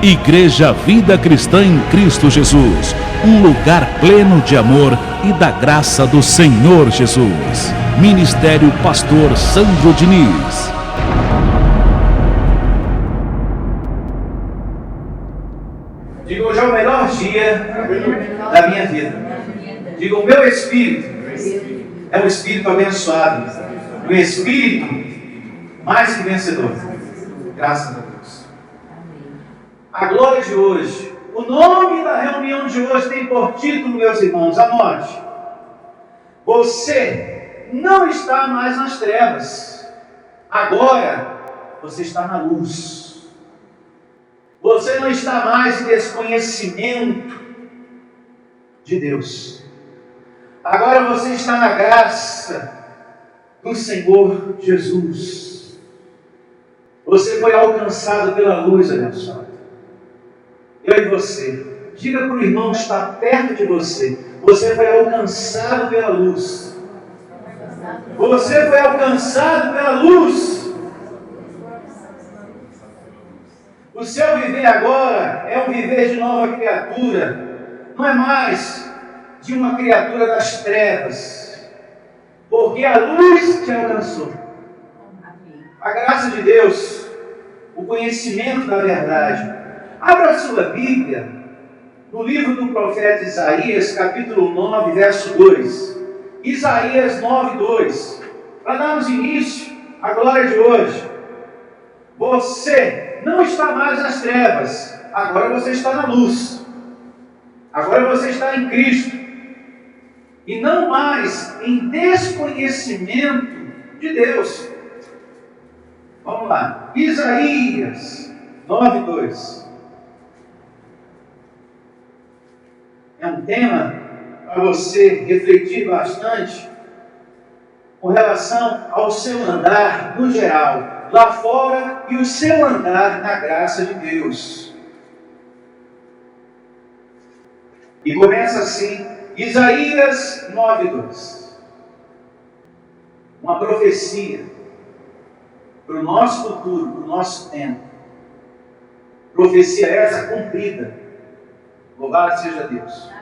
Igreja Vida Cristã em Cristo Jesus, um lugar pleno de amor e da graça do Senhor Jesus. Ministério Pastor Sandro Diniz. Diga, hoje é o melhor dia da minha vida. Diga, o meu espírito é um espírito abençoado, um espírito mais que vencedor. Graças a Deus. A glória de hoje, o nome da reunião de hoje tem por título, meus irmãos, anote: você não está mais nas trevas, agora você está na luz. Você não está mais em desconhecimento de Deus, agora você está na graça do Senhor Jesus. Você foi alcançado pela luz abençoada. Eu e você, diga para o irmão que está perto de você: você foi alcançado pela luz. Você foi alcançado pela luz. O seu viver agora é um viver de nova criatura. Não é mais de uma criatura das trevas, porque a luz te alcançou. A graça de Deus, o conhecimento da verdade. Abra a sua Bíblia no livro do profeta Isaías, capítulo 9, verso 2. Isaías 9, 2. Para darmos início à glória de hoje. Você não está mais nas trevas, agora você está na luz. Agora você está em Cristo. E não mais em desconhecimento de Deus. Vamos lá. Isaías 9, 2. É um tema para você refletir bastante com relação ao seu andar no geral, lá fora, e o seu andar na graça de Deus. E começa assim, Isaías 9:2. Uma profecia para o nosso futuro, para o nosso tempo. Profecia essa cumprida. Louvado seja Deus.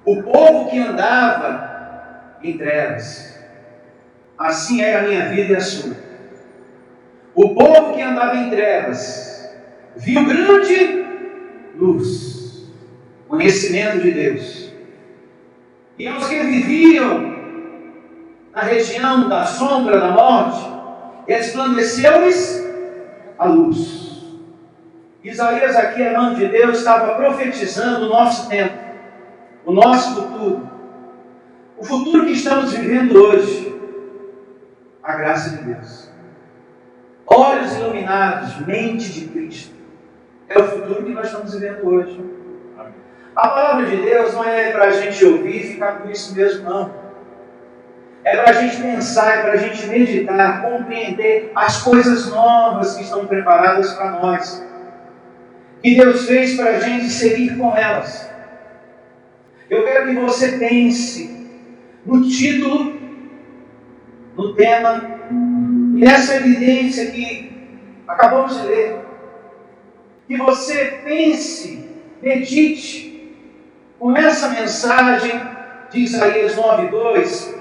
O povo que andava em trevas, assim é a minha vida e a sua. O povo que andava em trevas viu grande luz, conhecimento de Deus. E aos que viviam na região da sombra da morte, resplandeceu-lhes a luz. Isaías aqui, a mão de Deus, estava profetizando o nosso tempo, o nosso futuro, o futuro que estamos vivendo hoje. A graça de Deus, olhos iluminados, mente de Cristo, é o futuro que nós estamos vivendo hoje. A palavra de Deus não é para a gente ouvir e ficar com isso mesmo, não. É para a gente pensar, é para a gente meditar, compreender as coisas novas que estão preparadas para nós, que Deus fez para a gente seguir com elas. Eu quero que você pense no título, no tema, e nessa evidência que acabamos de ler. Que você pense, medite com essa mensagem de Isaías 9:2,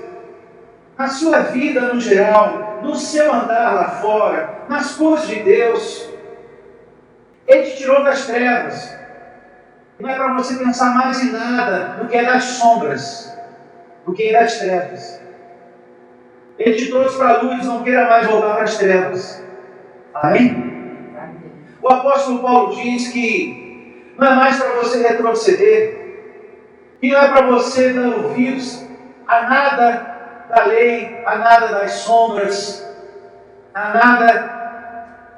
na sua vida no geral, no seu andar lá fora, nas coisas de Deus. Ele te tirou das trevas. Não é para você pensar mais em nada do que é das sombras, do que é das trevas. Ele te trouxe para a luz, não queira mais voltar para as trevas. Amém? O apóstolo Paulo diz que não é mais para você retroceder, que não é para você dar ouvidos a nada da lei, a nada das sombras, a nada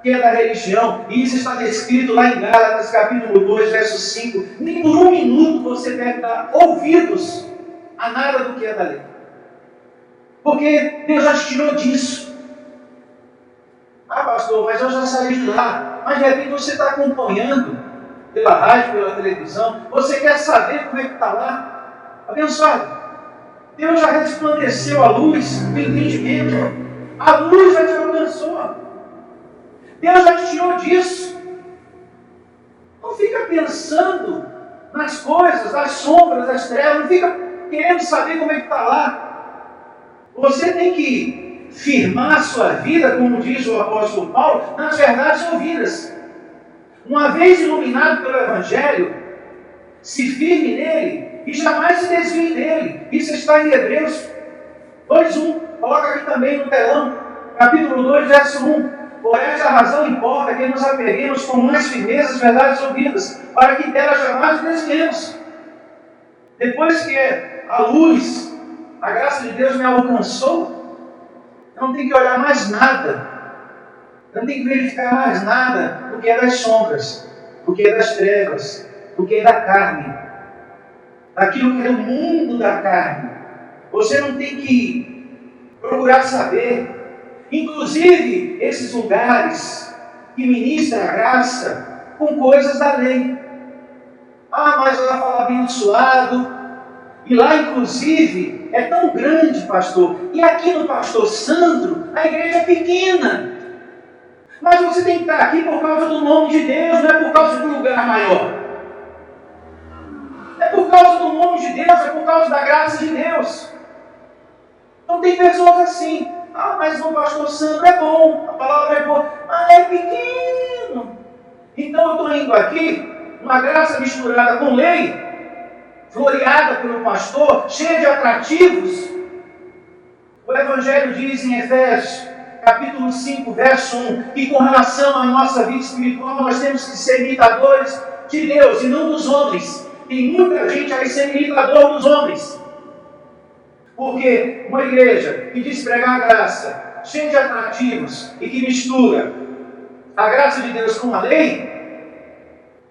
que é da religião. E isso está descrito lá em Gálatas, capítulo 2, verso 5. Nem por um minuto você deve dar ouvidos a nada do que é da lei, porque Deus já te tirou disso. Ah, pastor, mas eu já saí de lá. Mas de repente você está acompanhando pela rádio, pela televisão, você quer saber como é que está lá. Abençoado, Deus já resplandeceu a luz do entendimento. A luz já te alcançou. Deus já te tirou disso. Não pensando nas coisas, nas sombras, das trevas, não fica querendo saber como é que está lá. Você tem que firmar a sua vida, como diz o apóstolo Paulo, nas verdades ouvidas. Uma vez iluminado pelo Evangelho, se firme nele e jamais se desvie dele. Isso está em Hebreus 2:1. Coloca aqui também no telão, capítulo 2, verso 1. Por essa razão importa que nos apeguemos com mais firmeza às verdades ouvidas, para que delas jamais desviemos. Depois que a luz, a graça de Deus me alcançou, não tem que olhar mais nada, não tem que verificar mais nada do que é das sombras, do que é das trevas, do que é da carne, daquilo que é o mundo da carne. Você não tem que procurar saber. Inclusive, esses lugares que ministram a graça com coisas da lei. Ah, mas lá fala abençoado. E lá, inclusive, é tão grande, pastor. E aqui no pastor Sandro, a igreja é pequena. Mas você tem que estar aqui por causa do nome de Deus, não é por causa do lugar maior. É por causa do nome de Deus, é por causa da graça de Deus. Então tem pessoas assim. Ah, mas o pastor Sandro é bom, a palavra é boa. Ah, é pequeno. Então eu estou indo aqui, uma graça misturada com lei, floreada pelo pastor, cheia de atrativos. O Evangelho diz em Efésios, capítulo 5, verso 1, que com relação à nossa vida espiritual, nós temos que ser imitadores de Deus e não dos homens. Tem muita gente aí sendo imitador dos homens. Porque uma igreja que diz pregar a graça, cheia de atrativos e que mistura a graça de Deus com a lei,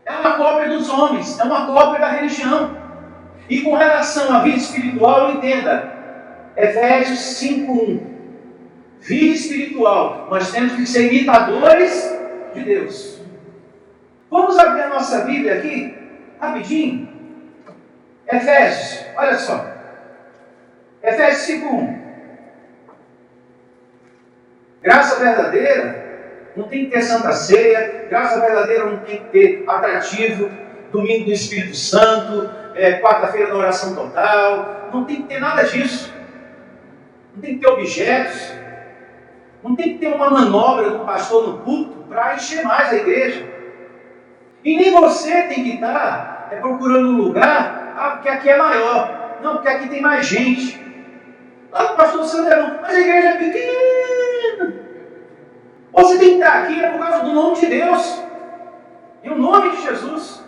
é uma cópia dos homens, é uma cópia da religião. E com relação à vida espiritual, entenda, Efésios 5:1, vida espiritual, nós temos que ser imitadores de Deus. Vamos abrir a nossa Bíblia aqui, rapidinho. Efésios, olha só. Efésios 5:1. Graça verdadeira não tem que ter santa ceia, graça verdadeira não tem que ter atrativo, domingo do Espírito Santo, quarta-feira da oração total, não tem que ter nada disso. Não tem que ter objetos, não tem que ter uma manobra do pastor no culto para encher mais a igreja. E nem você tem que estar procurando um lugar, porque aqui é maior, não, porque aqui tem mais gente. Ah, pastor Sandro, mas a igreja é pequena. Você tem que estar aqui por causa do nome de Deus. E o nome de Jesus.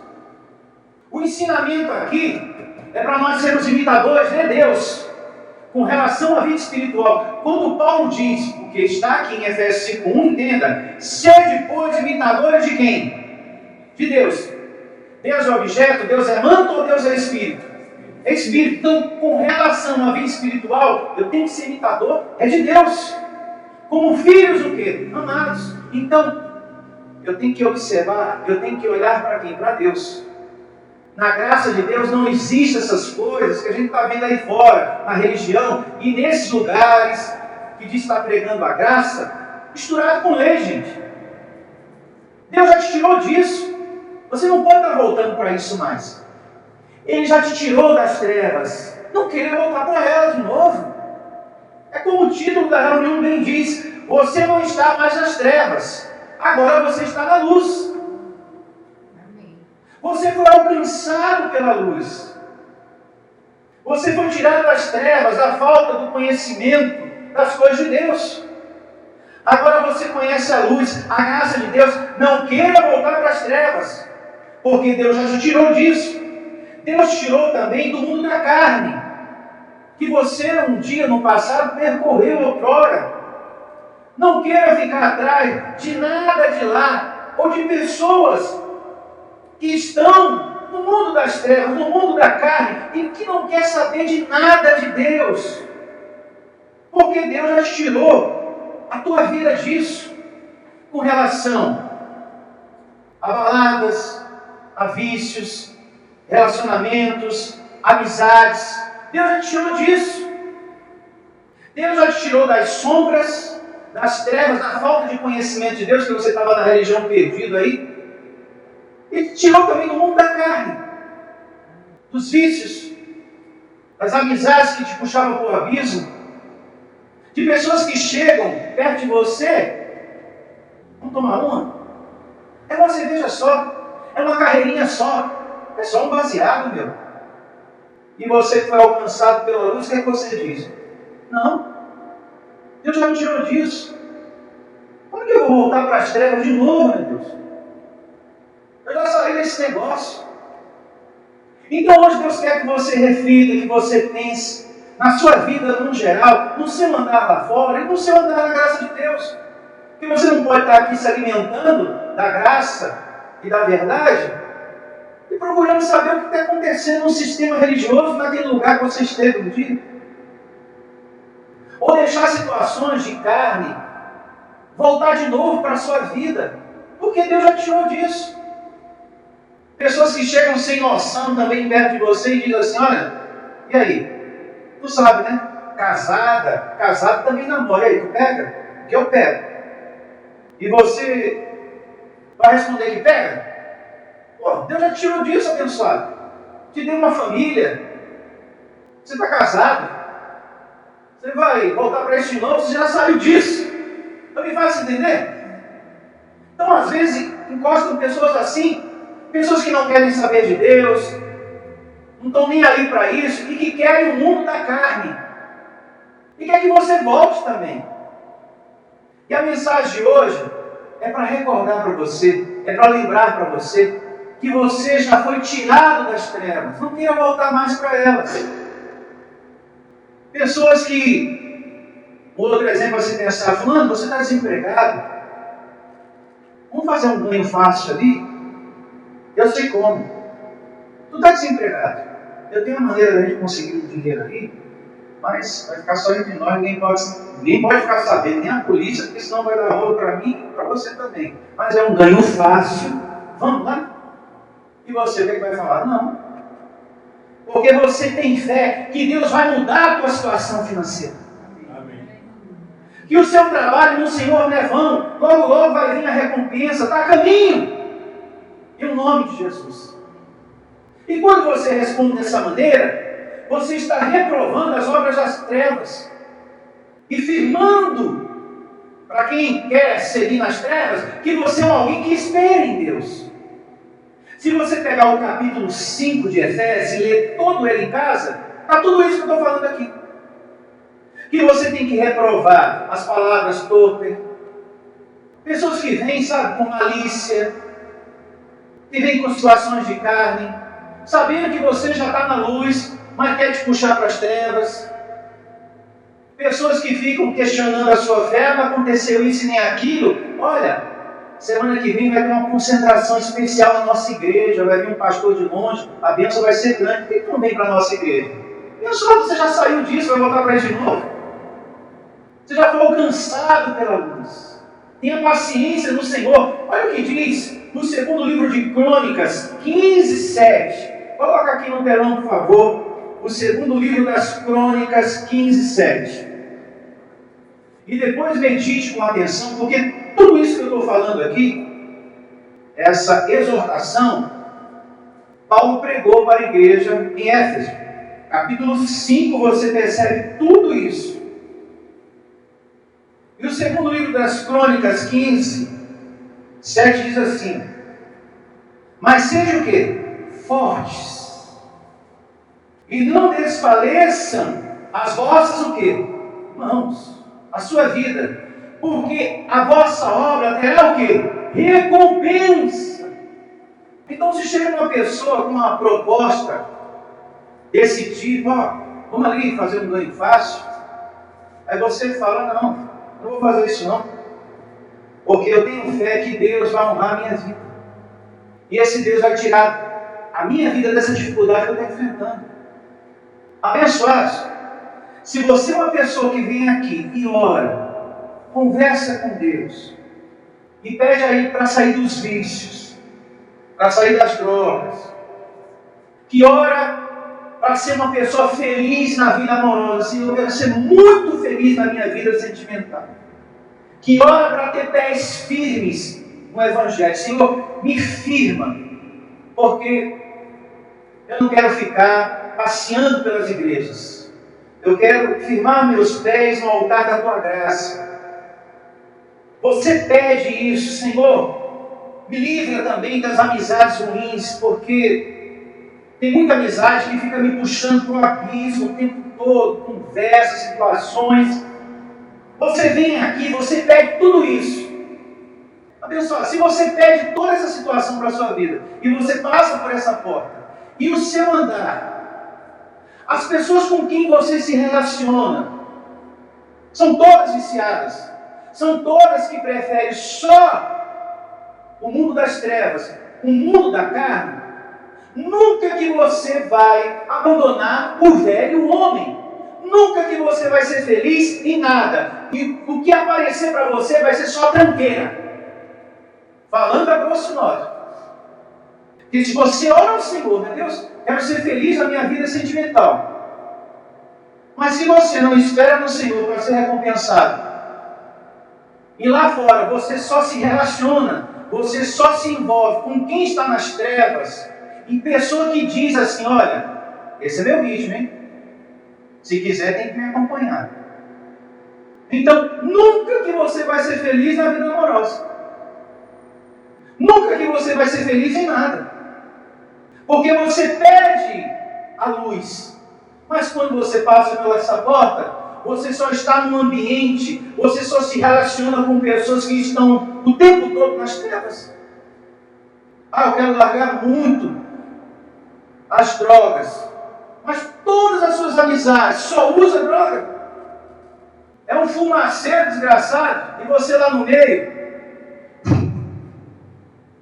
O ensinamento aqui é para nós sermos imitadores de Deus. Com relação à vida espiritual. Quando Paulo diz, o que está aqui em Efésios 5:1, entenda. Sede, pois, imitadores de quem? De Deus. Deus é objeto, Deus é manto ou Deus é espírito? É espírito. Então, com relação à vida espiritual, eu tenho que ser imitador, é de Deus. Como filhos, o quê? Amados. Então, eu tenho que observar, eu tenho que olhar para quem? Para Deus. Na graça de Deus não existem essas coisas que a gente está vendo aí fora, na religião, e nesses lugares que diz estar pregando a graça, misturado com lei, gente. Deus já te tirou disso. Você não pode estar voltando para isso mais. Ele já te tirou das trevas. Não queira voltar para elas de novo. É como o título da reunião bem diz: você não está mais nas trevas. Agora você está na luz. Você foi alcançado pela luz. Você foi tirado das trevas, da falta do conhecimento das coisas de Deus. Agora você conhece a luz, a graça de Deus. Não queira voltar para as trevas, porque Deus já te tirou disso. Deus te tirou também do mundo da carne, que você um dia no passado percorreu outrora. Não queira ficar atrás de nada de lá, ou de pessoas que estão no mundo das trevas, no mundo da carne, e que não quer saber de nada de Deus. Porque Deus já te tirou a tua vida disso, com relação a baladas, a vícios, relacionamentos, amizades. Deus já te tirou disso. Deus já te tirou das sombras, das trevas, da falta de conhecimento de Deus, que você estava na religião perdido aí. Ele te tirou também do mundo da carne, dos vícios, das amizades que te puxavam para o abismo, de pessoas que chegam perto de você. Vamos tomar uma? É uma cerveja só, é uma carreirinha só, é só um baseado, meu. E você que foi alcançado pela luz, o que é que você diz? Não, Deus já me tirou disso. Como que eu vou voltar para as trevas de novo, meu Deus? Eu já saí desse negócio. Então hoje Deus quer que você reflita, que você pense na sua vida no geral, no seu andar lá fora e no seu andar na graça de Deus. Porque você não pode estar aqui se alimentando da graça e da verdade e procurando saber o que está acontecendo no sistema religioso, naquele lugar que você esteve um dia. Ou deixar situações de carne voltar de novo para a sua vida, porque Deus já tirou disso. Pessoas que chegam sem noção também perto de você e dizem assim: olha, e aí? Tu sabe, né? Casado também namora. E aí, tu pega? Que eu pego. E você vai responder que pega? Pô, Deus já tirou disso, abençoado. Te deu uma família. Você está casado. Você vai voltar para isso de novo, você já saiu disso. Então me faz entender? Então, às vezes, encostam pessoas assim, pessoas que não querem saber de Deus, não estão nem aí para isso, e que querem o mundo da carne. E quer que você volte também. E a mensagem de hoje é para recordar para você, é para lembrar para você, que você já foi tirado das trevas, não queira voltar mais para elas. Pessoas que, outro exemplo você pensar, fulano, você está desempregado, vamos fazer um ganho fácil ali? Eu sei como. Tu está desempregado. Eu tenho uma maneira de a gente conseguir um dinheiro aí, mas vai ficar só entre nós, ninguém pode ficar sabendo, nem a polícia, porque senão vai dar rolo para mim e para você também. Mas é um ganho fácil. Vamos lá? E você, o que vai falar? Não. Porque você tem fé que Deus vai mudar a tua situação financeira. Amém. Que o seu trabalho no Senhor não é vão. Logo, logo vai vir a recompensa. Está a caminho. Em nome de Jesus. E quando você responde dessa maneira, você está reprovando as obras das trevas e firmando para quem quer seguir nas trevas que você é alguém que espera em Deus. Se você pegar o capítulo 5 de Efésios e ler todo ele em casa, está tudo isso que eu estou falando aqui. Que você tem que reprovar as palavras torpes, pessoas que vêm, sabe, com malícia, que vem com situações de carne, sabendo que você já está na luz, mas quer te puxar para as trevas. Pessoas que ficam questionando a sua fé: não aconteceu isso nem aquilo. Olha, semana que vem vai ter uma concentração especial na nossa igreja, vai vir um pastor de longe, a bênção vai ser grande. Por que não vem para a nossa igreja? Pessoal, você já saiu disso, vai voltar para isso de novo? Você já foi alcançado pela luz. Tenha paciência no Senhor. Olha o que diz no segundo livro de Crônicas, 15:7. Coloca aqui no telão, por favor. O segundo livro das Crônicas, 15:7. E depois medite com atenção, porque tudo isso que eu estou falando aqui, essa exortação, Paulo pregou para a igreja em Éfeso. Capítulo 5, você percebe tudo isso. E o segundo livro das Crônicas, 15:7 diz assim: mas sejam o quê? Fortes. E não desfaleçam as vossas o quê? Mãos, a sua vida. Porque a vossa obra terá o quê? Recompensa. Então se chega uma pessoa com uma proposta desse tipo, ó, vamos ali fazer um ganho fácil. Aí você fala: não vou fazer isso não, porque eu tenho fé que Deus vai honrar a minha vida, e esse Deus vai tirar a minha vida dessa dificuldade que eu estou enfrentando. Abençoados, se você é uma pessoa que vem aqui e ora, conversa com Deus e pede aí para sair dos vícios, para sair das drogas, que ora para ser uma pessoa feliz na vida amorosa: Senhor, eu quero ser muito feliz na minha vida sentimental. Que ora para ter pés firmes no Evangelho: Senhor, me firma porque eu não quero ficar passeando pelas igrejas. Eu quero firmar meus pés no altar da tua graça. Você pede isso, Senhor, me livra também das amizades ruins, porque tem muita amizade que fica me puxando para o abismo o tempo todo, conversas, situações. Você vem aqui, você pede tudo isso. Abençoa, se você pede toda essa situação para a sua vida, e você passa por essa porta, e o seu andar, as pessoas com quem você se relaciona, são todas viciadas, são todas que preferem só o mundo das trevas, o mundo da carne. Nunca que você vai abandonar o velho homem. Nunca que você vai ser feliz em nada. E o que aparecer para você vai ser só tranqueira. Falando a grosso modo. Porque se você ora ao Senhor, meu Deus, quero ser feliz na minha vida sentimental. Mas se você não espera no Senhor para ser recompensado, e lá fora você só se relaciona, você só se envolve com quem está nas trevas, e pessoa que diz assim, olha, esse é meu ritmo, hein? Se quiser tem que me acompanhar. Então, nunca que você vai ser feliz na vida amorosa. Nunca que você vai ser feliz em nada. Porque você perde a luz. Mas quando você passa pela essa porta, você só está num ambiente, você só se relaciona com pessoas que estão o tempo todo nas trevas. Ah, eu quero largar muito as drogas. Mas todas as suas amizades só usa droga. É um fumaceiro desgraçado, e você lá no meio.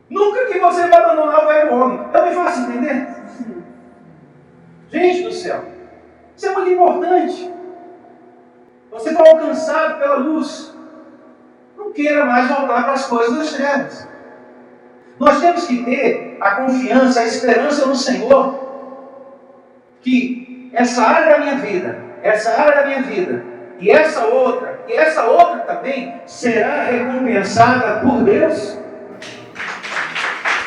Nunca que você vai abandonar o velho homem. Eu me faço entender? Gente do céu, isso é muito importante. Você foi alcançado pela luz. Não queira mais voltar para as coisas das trevas. Nós temos que ter a confiança, a esperança no Senhor, que essa área da minha vida, e essa outra também, será recompensada por Deus.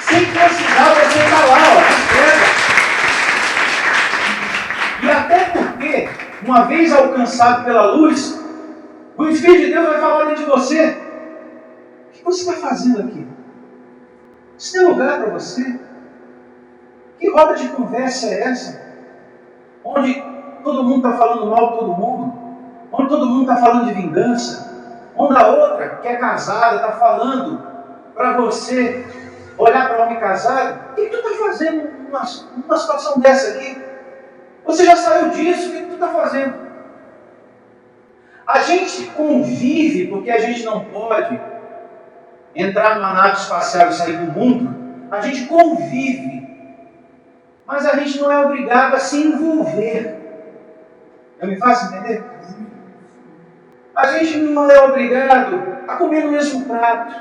Sem precisar você estar lá, nas trevas. E até porque, uma vez alcançado pela luz, o Espírito de Deus vai falar dentro de você. O que você está fazendo aqui? Isso tem lugar para você? Que roda de conversa é essa? Onde todo mundo está falando mal de todo mundo? Onde todo mundo está falando de vingança? Onde a outra, que é casada, está falando para você olhar para o homem casado? O que tu está fazendo numa situação dessa aqui? Você já saiu disso, o que tu está fazendo? A gente convive porque a gente não pode entrar numa nave espacial e sair do mundo. A gente convive, mas a gente não é obrigado a se envolver. Eu me faço entender? A gente não é obrigado a comer no mesmo prato,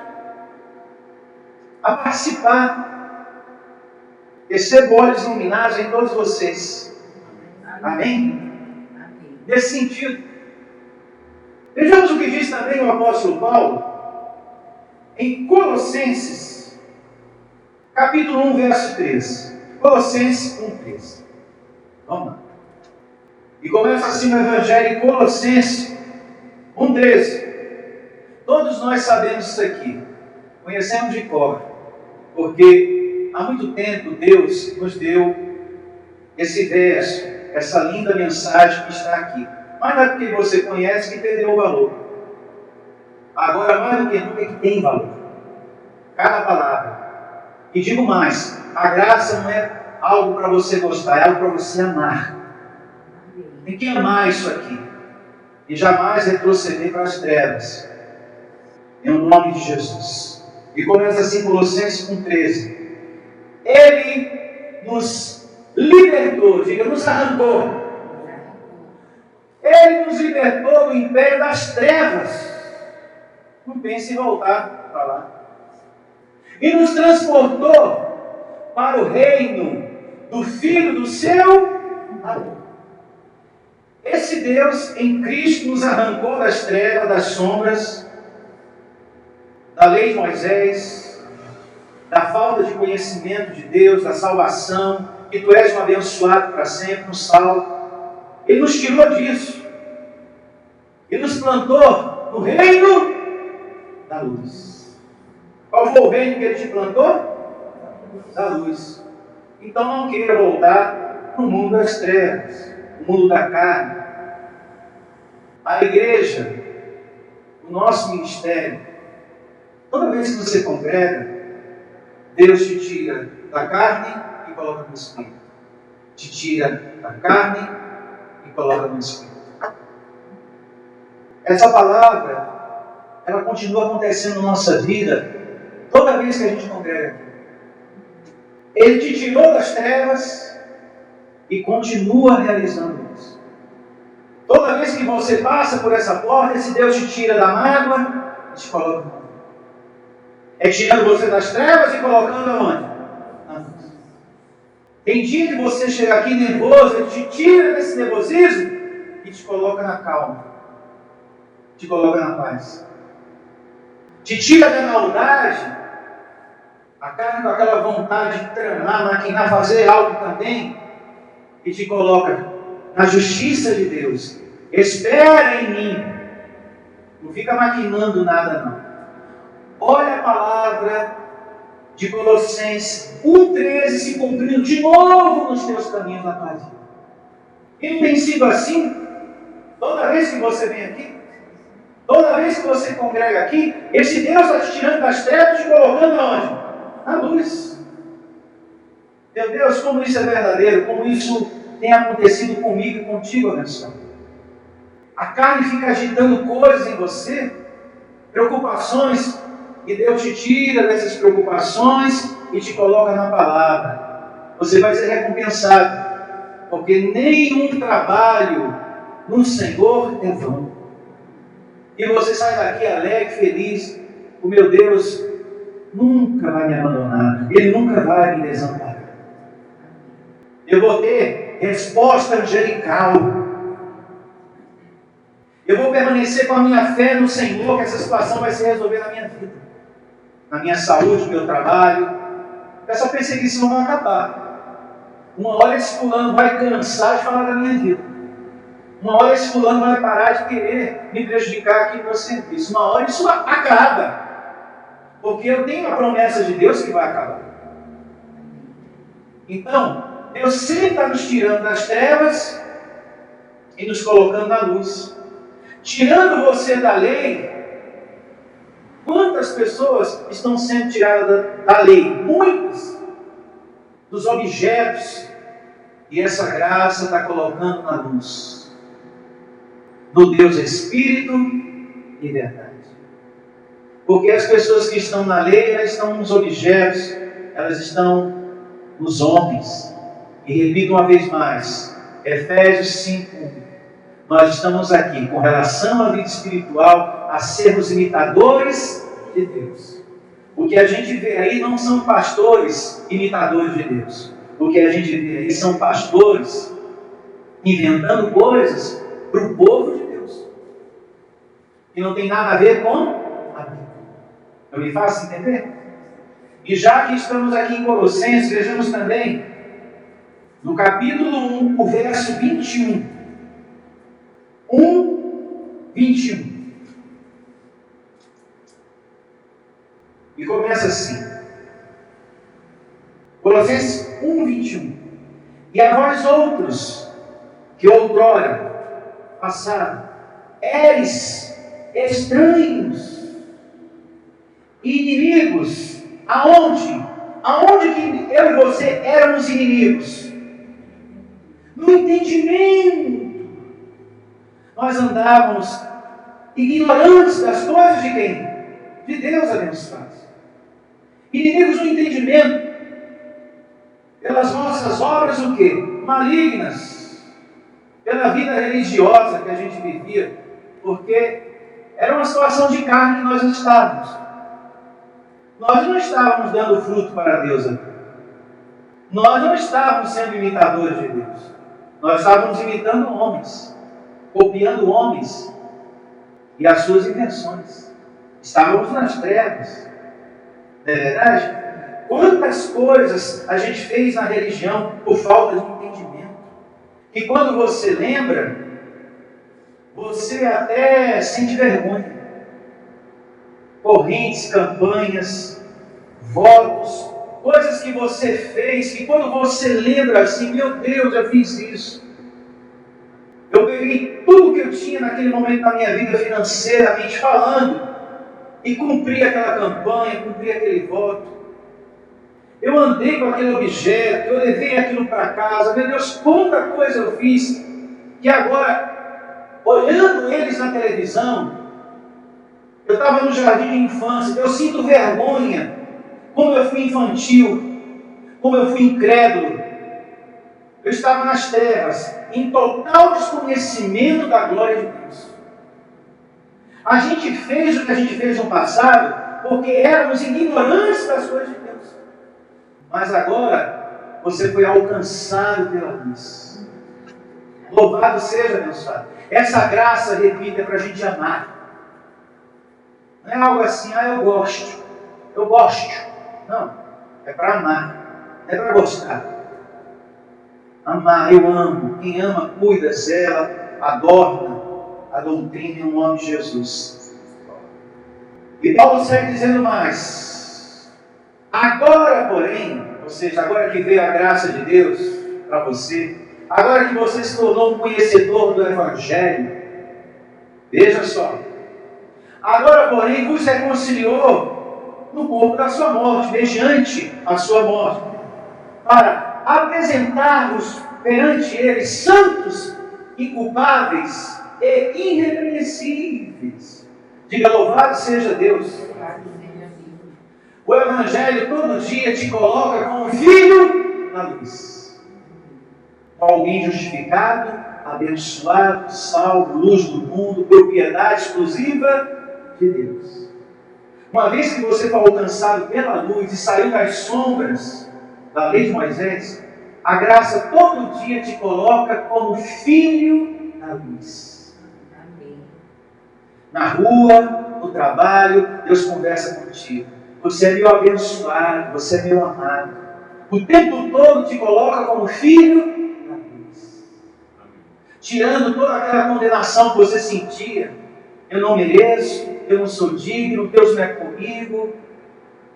a participar. Recebo olhos iluminados em todos vocês. Amém? Nesse sentido. Vejamos o que diz também o apóstolo Paulo em Colossenses, capítulo 1, verso 13. Colossenses 1, 13. Vamos lá. E começa assim no Evangelho em Colossenses 1, 13. Todos nós sabemos isso aqui. Conhecemos de cor. Porque há muito tempo Deus nos deu esse verso, essa linda mensagem que está aqui. Mas não é porque você conhece que perdeu o valor. Agora, mais do que nunca, é que tem valor. Cada palavra. E digo mais, a graça não é algo para você gostar, é algo para você amar. Tem que amar isso aqui. E jamais retroceder para as trevas. Em nome de Jesus. E começa assim Colossenses 1,13. Ele nos libertou, diga, nos arrancou. Ele nos libertou do império das trevas. Não pense em voltar para lá. E nos transportou para o reino do Filho do seu amor. Esse Deus em Cristo nos arrancou das trevas, das sombras, da lei de Moisés, da falta de conhecimento de Deus, da salvação, que tu és um abençoado para sempre, um salvo. Ele nos tirou disso. Ele nos plantou no reino da luz. Qual foi o reino que Ele te plantou? Da luz. Então não queira voltar para o mundo das trevas, o mundo da carne. A igreja, o nosso ministério, toda vez que você congrega, Deus te tira da carne e coloca no Espírito. Te tira da carne e coloca no Espírito. Essa palavra, ela continua acontecendo na nossa vida toda vez que a gente congrega. Ele te tirou das trevas e continua realizando isso. Toda vez que você passa por essa porta, esse Deus te tira da mágoa e te coloca no mundo. É tirando você das trevas e colocando aonde? Na luz. Tem dia que você chega aqui nervoso, Ele te tira desse nervosismo e te coloca na calma. Te coloca na paz. Te tira da maldade, acaba com aquela vontade de tramar, maquinar, fazer algo também, e te coloca na justiça de Deus. Espera em mim. Não fica maquinando nada, não. Olha a palavra de Colossenses 1,13 se cumprindo de novo nos teus caminhos da tua vida. E não tem sido assim? Toda vez que você vem aqui, toda vez que você congrega aqui, esse Deus está te tirando das trevas e te colocando aonde? Na luz. Meu Deus, como isso é verdadeiro, como isso tem acontecido comigo e contigo, abençoado. A carne fica agitando coisas em você, preocupações, e Deus te tira dessas preocupações e te coloca na palavra. Você vai ser recompensado, porque nenhum trabalho no Senhor é vão. E você sai daqui alegre, feliz. O meu Deus nunca vai me abandonar. Ele nunca vai me desamparar. Eu vou ter resposta angelical. Eu vou permanecer com a minha fé no Senhor, que essa situação vai se resolver na minha vida. Na minha saúde, no meu trabalho. Essa perseguição vai acabar. Uma hora esse fulano vai cansar de falar da minha vida. Uma hora esse fulano vai parar de querer me prejudicar aqui no meu serviço. Uma hora isso acaba. Porque eu tenho a promessa de Deus que vai acabar. Então, Deus sempre está nos tirando das trevas e nos colocando na luz. Tirando você da lei, quantas pessoas estão sendo tiradas da lei? Muitas. Dos objetos. E essa graça está colocando na luz. Do Deus Espírito e verdade. Porque as pessoas que estão na lei, elas estão nos objetos, elas estão nos homens. E repito uma vez mais, Efésios 5:1. Nós estamos aqui com relação à vida espiritual, a sermos imitadores de Deus. O que a gente vê aí não são pastores imitadores de Deus. O que a gente vê aí são pastores inventando coisas para o povo de Deus. Que não tem nada a ver com a Bíblia. Eu me faço entender? E já que estamos aqui em Colossenses, vejamos também no capítulo 1, o verso 21. 1:21. E começa assim. Colossenses 1:21. E a vós outros, que outrora passaram, eres estranhos e inimigos. Aonde? Aonde que eu e você éramos inimigos? No entendimento. Nós andávamos ignorantes das coisas de quem? De Deus abençoado. Inimigos no entendimento. Pelas nossas obras o quê? Malignas. Pela vida religiosa que a gente vivia. Porque era uma situação de carne que nós estávamos. Nós não estávamos dando fruto para Deus aqui. Nós não estávamos sendo imitadores de Deus. Nós estávamos imitando homens. Copiando homens e as suas intenções. Estávamos nas trevas. Não é verdade? Quantas coisas a gente fez na religião por falta de entendimento. E quando você lembra, você até sente vergonha. Correntes, campanhas, votos, coisas que você fez, que quando você lembra assim, meu Deus, eu fiz isso. Eu peguei tudo que eu tinha naquele momento da minha vida, financeiramente falando, e cumpri aquela campanha, cumpri aquele voto. Eu andei com aquele objeto, eu levei aquilo para casa. Meu Deus, quanta coisa eu fiz, que agora, olhando eles na televisão, eu estava no jardim de infância, eu sinto vergonha, como eu fui infantil, como eu fui incrédulo. Eu estava nas trevas, em total desconhecimento da glória de Deus. A gente fez o que a gente fez no passado, porque éramos ignorantes das coisas de Deus. Mas agora, você foi alcançado pela luz. Louvado seja Deus, Pai. Essa graça, repita, é para a gente amar. Não é algo assim, eu gosto. Não, é para amar, não é para gostar. Amar, eu amo. Quem ama, cuida, zela, adorna a doutrina em nome de Jesus. E Paulo segue dizendo mais. Agora, porém, ou seja, agora que veio a graça de Deus para você, agora que você se tornou um conhecedor do Evangelho, veja só. Agora, porém, vos reconciliou no corpo da sua morte, mediante a sua morte, para apresentar-vos perante ele santos, inculpáveis e irrepreensíveis. Diga, louvado seja Deus. O Evangelho todo dia te coloca como filho na luz. Alguém justificado, abençoado, salvo, luz do mundo, propriedade exclusiva de Deus. Uma vez que você foi alcançado pela luz e saiu das sombras da lei de Moisés, a graça todo dia te coloca como filho da luz. Amém. Na rua, no trabalho, Deus conversa contigo. Você é meu abençoado, você é meu amado. O tempo todo te coloca como filho da luz. Tirando toda aquela condenação que você sentia. Eu não mereço, eu não sou digno, Deus não é comigo,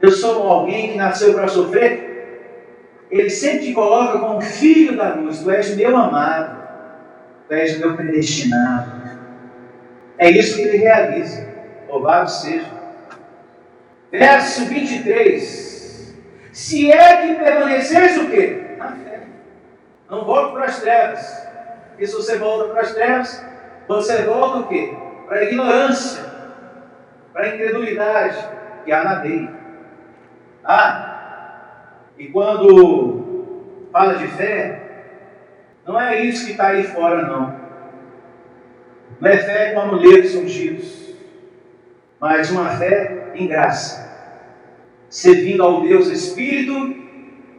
eu sou alguém que nasceu para sofrer. Ele sempre te coloca como filho da luz. Tu és meu amado, tu és meu predestinado. É isso que ele realiza. Louvado seja. Verso 23. Se é que permaneceres o quê? Na fé. Não volte para as trevas. Porque se você volta para as trevas, você volta o quê? Para a ignorância, para a incredulidade que há na lei. E quando fala de fé, não é isso que está aí fora, não. Não é fé com amuletos ungidos, mas uma fé em graça, servindo ao Deus Espírito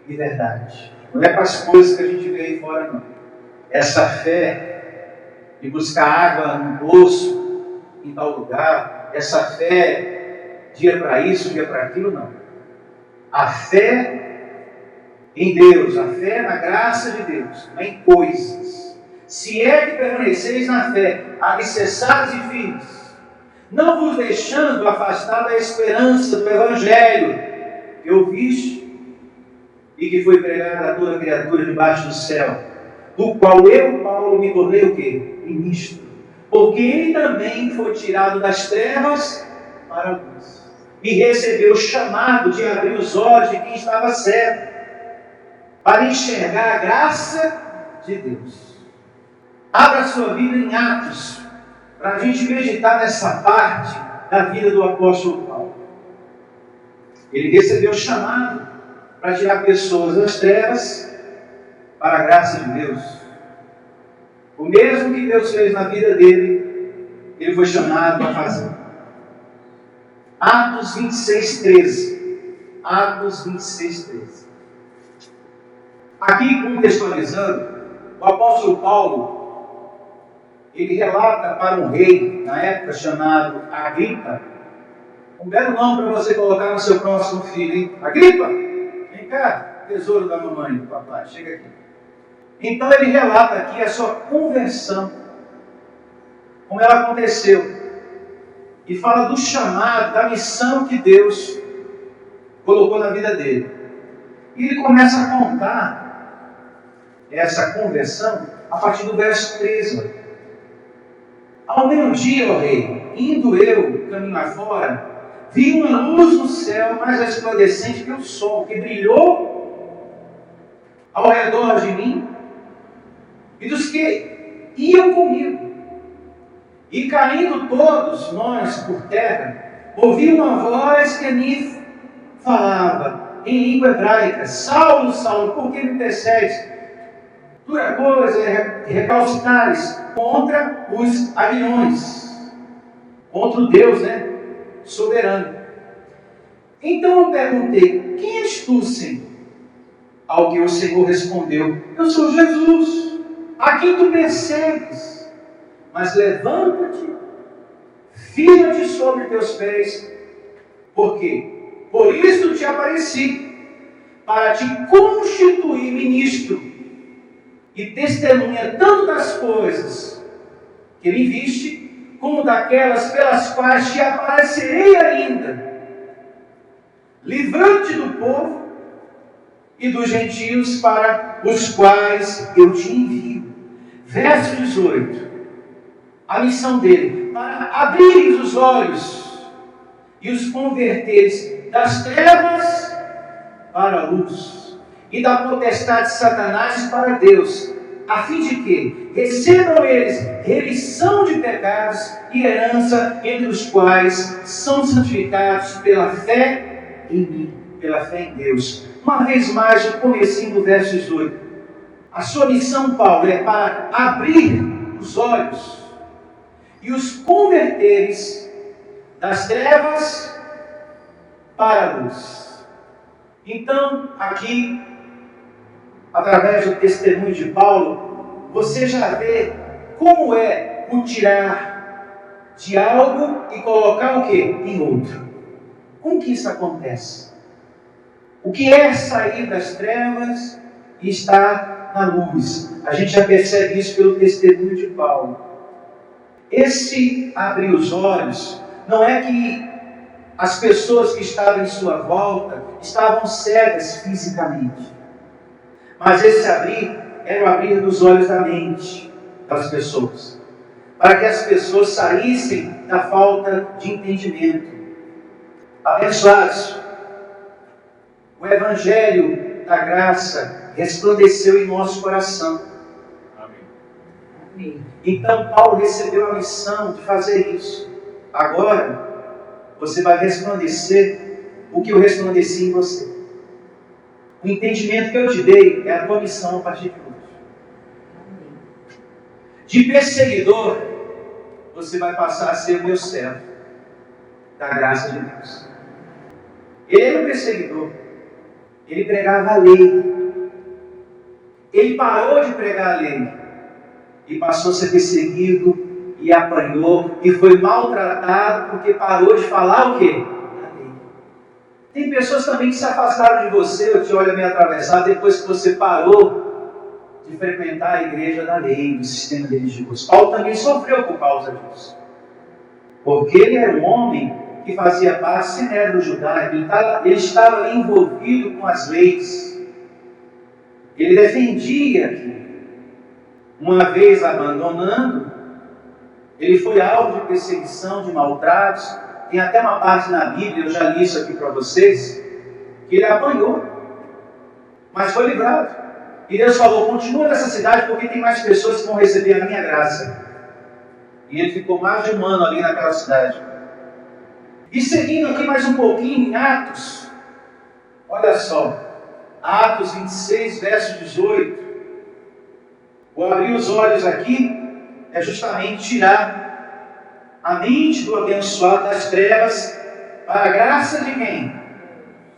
e verdade. Não é para as coisas que a gente vê aí fora, não. Essa fé de buscar água no poço, em tal lugar, essa fé, dia para isso, dia para aquilo, não. A fé em Deus, a fé na graça de Deus, não em coisas. Se é que permaneceis na fé, alicerçados e firmes, não vos deixando afastar da esperança do Evangelho que ouviste e que foi pregado a toda criatura debaixo do céu, do qual eu, Paulo, me tornei o quê? Ministro. Porque ele também foi tirado das trevas para a luz e recebeu o chamado de abrir os olhos de quem estava cego, para enxergar a graça de Deus. Abra a sua vida em Atos, para a gente meditar nessa parte da vida do apóstolo Paulo. Ele recebeu o chamado para tirar pessoas das trevas para a graça de Deus. O mesmo que Deus fez na vida dele, ele foi chamado a fazer. Atos 26, 13. Atos 26, 13. Aqui, contextualizando, o apóstolo Paulo, ele relata para um rei, na época chamado Agripa, um belo nome para você colocar no seu próximo filho, hein? Agripa, cá, tesouro da mamãe, do papai, chega aqui. Então ele relata aqui a sua conversão, como ela aconteceu. E fala do chamado, da missão que Deus colocou na vida dele. E ele começa a contar essa conversão a partir do verso 13. Ao meio-dia, ó rei, indo eu caminho afora, vi uma luz no céu mais resplandecente que o sol, que brilhou ao redor de mim e dos que iam comigo. E caindo todos nós por terra, ouvi uma voz que me falava em língua hebraica: Saulo, Saulo, por que me persegues? Dura coisa é recalcitares contra os aguilhões, contra o Deus, soberano. Então eu perguntei: quem és tu, Senhor? Ao que o Senhor respondeu: eu sou Jesus, a quem tu persegues. Mas levanta-te, firma-te sobre teus pés, porque por isso te apareci, para te constituir ministro e testemunha tanto das coisas que me viste, como daquelas pelas quais te aparecerei ainda, livrando-te do povo e dos gentios para os quais eu te envio. Verso 18. A missão dele, para abrir os olhos e os converteres das trevas para a luz e da potestade de Satanás para Deus, a fim de que recebam eles remissão de pecados e herança, entre os quais são santificados pela fé em mim, pela fé em Deus. Uma vez mais, o comecinho do verso 18. A sua missão, Paulo, é para abrir os olhos e os converteres das trevas para a luz. Então, aqui, através do testemunho de Paulo, você já vê como é o tirar de algo e colocar o quê? Em outro. Como que isso acontece? O que é sair das trevas e estar na luz? A gente já percebe isso pelo testemunho de Paulo. Esse abrir os olhos não é que as pessoas que estavam em sua volta estavam cegas fisicamente, mas esse abrir era o abrir dos olhos da mente das pessoas, para que as pessoas saíssem da falta de entendimento. Abençoados, o Evangelho da graça resplandeceu em nosso coração. Então Paulo recebeu a missão de fazer isso. Agora você vai resplandecer o que eu resplandeci em você. O entendimento que eu te dei é a tua missão a partir de hoje. De perseguidor, você vai passar a ser o meu servo da graça de Deus. Ele era um perseguidor. Ele pregava a lei. Ele parou de pregar a lei e passou a ser perseguido, e apanhou, e foi maltratado, porque parou de falar o quê? A lei. Tem pessoas também que se afastaram de você, ou te olham meio atravessado, depois que você parou de frequentar a igreja da lei, do sistema religioso. Paulo também sofreu por causa disso. Porque ele era um homem que fazia parte do sinédrio judaico, ele estava ali envolvido com as leis. Ele defendia aquilo. Uma vez abandonando, ele foi alvo de perseguição, de maltratos. Tem até uma parte na Bíblia, eu já li isso aqui para vocês, que ele apanhou, mas foi livrado. E Deus falou: continua nessa cidade, porque tem mais pessoas que vão receber a minha graça. E ele ficou mais de um ano ali naquela cidade. E seguindo aqui mais um pouquinho em Atos, olha só, Atos 26, verso 18. O abrir os olhos aqui é justamente tirar a mente do abençoado das trevas para a graça de quem?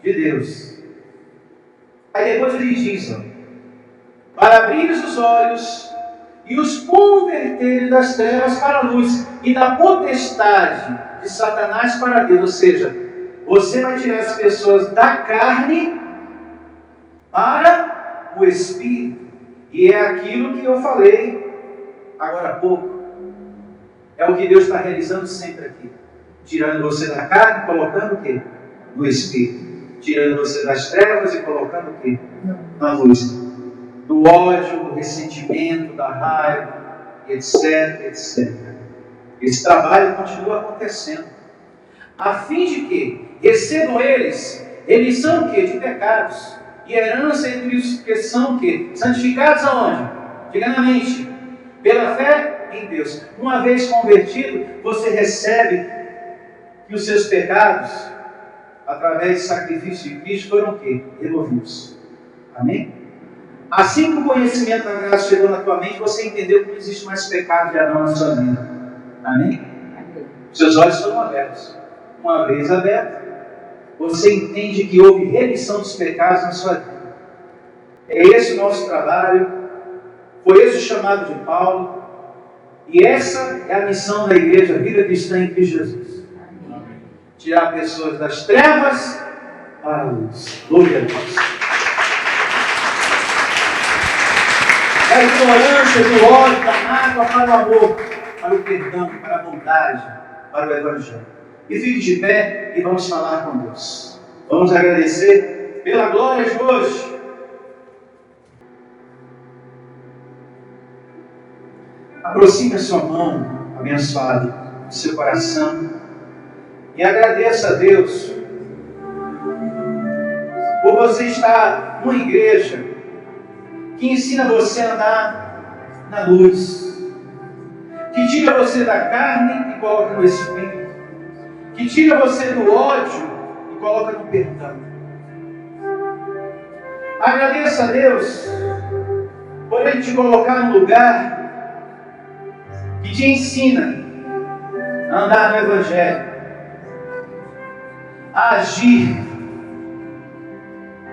De Deus. Aí depois ele diz, para abrir os olhos e os converter das trevas para a luz e da potestade de Satanás para Deus. Ou seja, você vai tirar as pessoas da carne para o Espírito. E é aquilo que eu falei agora há pouco. É o que Deus está realizando sempre aqui. Tirando você da carne, colocando o quê? No Espírito. Tirando você das trevas e colocando o quê? Na luz. Do ódio, do ressentimento, da raiva, etc, etc. Esse trabalho continua acontecendo. A fim de que recebam eles remissão o quê? De pecados. E herança entre os que são o quê? Santificados aonde? Diga na mente. Pela fé em Deus. Uma vez convertido, você recebe que os seus pecados, através do sacrifício de Cristo, foram o quê? Removidos. Amém? Assim que o conhecimento da graça chegou na tua mente, você entendeu que não existe mais pecado de Adão na sua vida. Amém? Seus olhos foram abertos. Uma vez aberto, você entende que houve remissão dos pecados na sua vida. É esse o nosso trabalho, foi esse o chamado de Paulo, e essa é a missão da igreja, a vida cristã em Cristo Jesus. Tirar pessoas das trevas para a luz. Glória a Deus. Da ignorância, do ódio, da mágoa para o amor, para o perdão, para a bondade, para o Evangelho. E fique de pé e vamos falar com Deus. Vamos agradecer pela glória de hoje. Aproxime a sua mão abençoada do seu coração e agradeça a Deus por você estar numa igreja que ensina você a andar na luz, que tira você da carne e coloca no Espírito, que tira você do ódio e coloca no perdão. Agradeça a Deus por Ele te colocar no lugar que te ensina a andar no Evangelho, a agir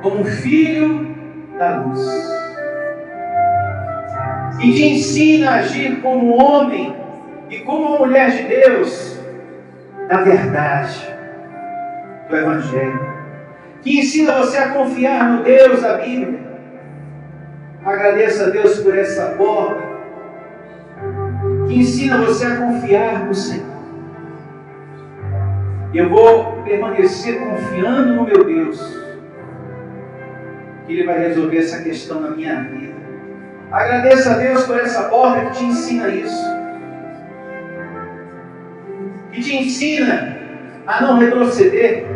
como filho da luz, e te ensina a agir como homem e como uma mulher de Deus da verdade do Evangelho, que ensina você a confiar no Deus da Bíblia. Agradeça a Deus por essa porta que ensina você a confiar no Senhor. Eu vou permanecer confiando no meu Deus, que Ele vai resolver essa questão na minha vida. Agradeça a Deus por essa porta que te ensina isso, que te ensina a não retroceder,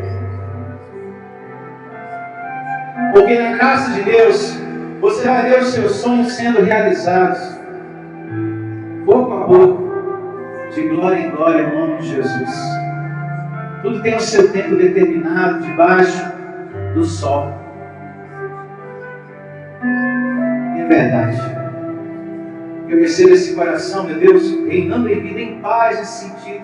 porque na graça de Deus você vai ver os seus sonhos sendo realizados pouco a pouco, de glória em glória, em nome de Jesus. Tudo tem o seu tempo determinado debaixo do sol. E é verdade. Eu recebo esse coração, meu Deus, reinando em vida, em paz e sentido.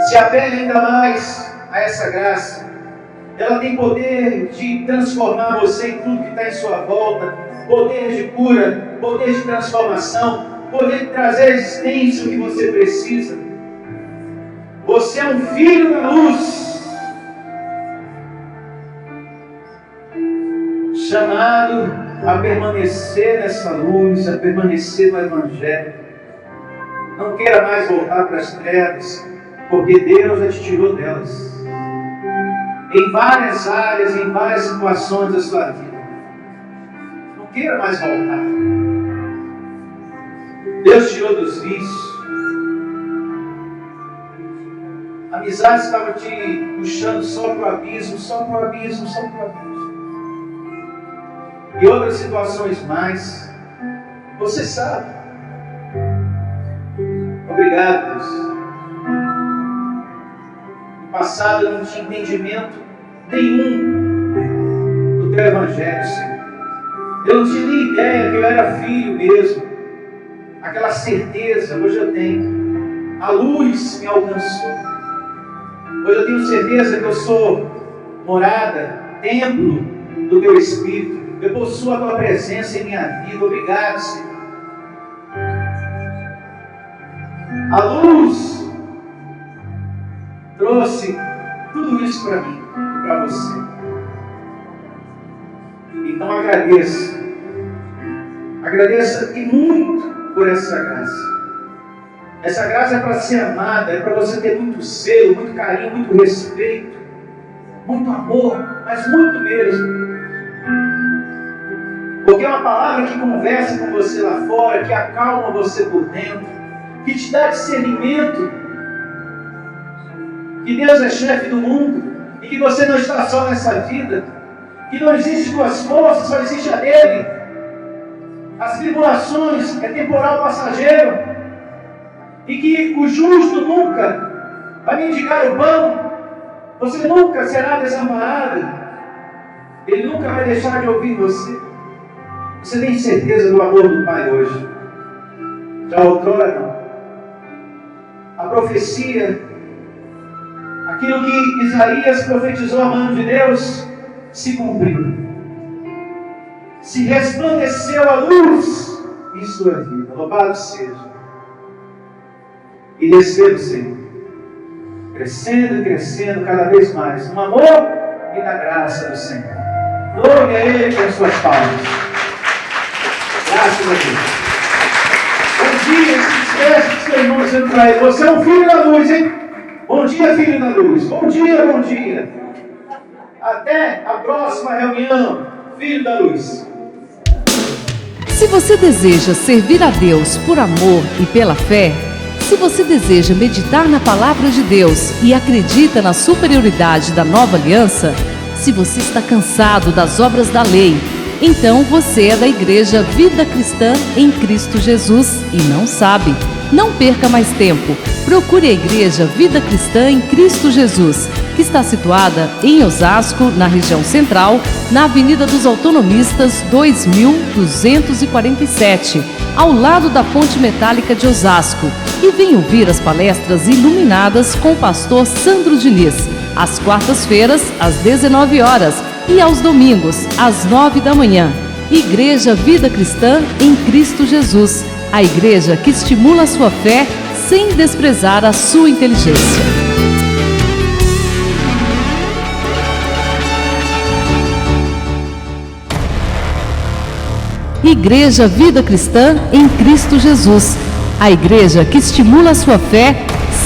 Se apegue ainda mais a essa graça. Ela tem poder de transformar você em tudo que está em sua volta. Poder de cura, poder de transformação, poder de trazer à existência o que você precisa. Você é um filho da luz, chamado a permanecer nessa luz, a permanecer no Evangelho. Não queira mais voltar para as trevas, porque Deus já te tirou delas. Em várias áreas, em várias situações da sua vida. Não queira mais voltar. Deus tirou dos vícios. A amizade estava te puxando só para o abismo, só para o abismo, só para o abismo. E outras situações mais. Você sabe. Obrigado, Deus. No passado eu não tinha entendimento nenhum do teu Evangelho, Senhor. Eu não tinha nem ideia que eu era filho mesmo. Aquela certeza, hoje eu tenho. A luz me alcançou. Hoje eu tenho certeza que eu sou morada, templo do teu Espírito. Eu possuo a tua presença em minha vida. Obrigado, Senhor. A luz trouxe tudo isso para mim e para você. Então agradeça. Agradeça e muito por essa graça. Essa graça é para ser amada, é para você ter muito zelo, muito carinho, muito respeito, muito amor, mas muito mesmo. Porque é uma palavra que conversa com você lá fora, que acalma você por dentro, que te dá discernimento, que Deus é chefe do mundo e que você não está só nessa vida, que não existe duas forças, só existe a dele. As tribulações é temporal, passageiro, e que o justo nunca vai mendigar o pão, você nunca será desamparado, ele nunca vai deixar de ouvir você. Você tem certeza do amor do Pai hoje? Já outrora não. A profecia, aquilo que Isaías profetizou a mão de Deus, se cumpriu. Se resplandeceu a luz em sua vida. Louvado seja. E receba o Senhor, crescendo e crescendo cada vez mais no amor e na graça do Senhor. Louve a Ele com suas palmas. Graças a Deus. Bom dia, se despeça do seu irmão dizendo para ele: você é um filho da luz, hein? Bom dia, filho da luz. Bom dia, bom dia. Até a próxima reunião, filho da luz. Se você deseja servir a Deus por amor e pela fé, se você deseja meditar na Palavra de Deus e acredita na superioridade da nova aliança, se você está cansado das obras da lei, então você é da Igreja Vida Cristã em Cristo Jesus e não sabe. Não perca mais tempo. Procure a Igreja Vida Cristã em Cristo Jesus, que está situada em Osasco, na região central, na Avenida dos Autonomistas 2247, ao lado da Ponte Metálica de Osasco. E venha ouvir as palestras iluminadas com o pastor Sandro Diniz, às quartas-feiras, às 19 horas e aos domingos, às 9 da manhã. Igreja Vida Cristã em Cristo Jesus, a igreja que estimula a sua fé sem desprezar a sua inteligência. Igreja Vida Cristã em Cristo Jesus, a igreja que estimula a sua fé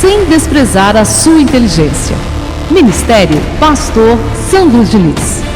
sem desprezar a sua inteligência. Ministério Pastor Sandro Diniz.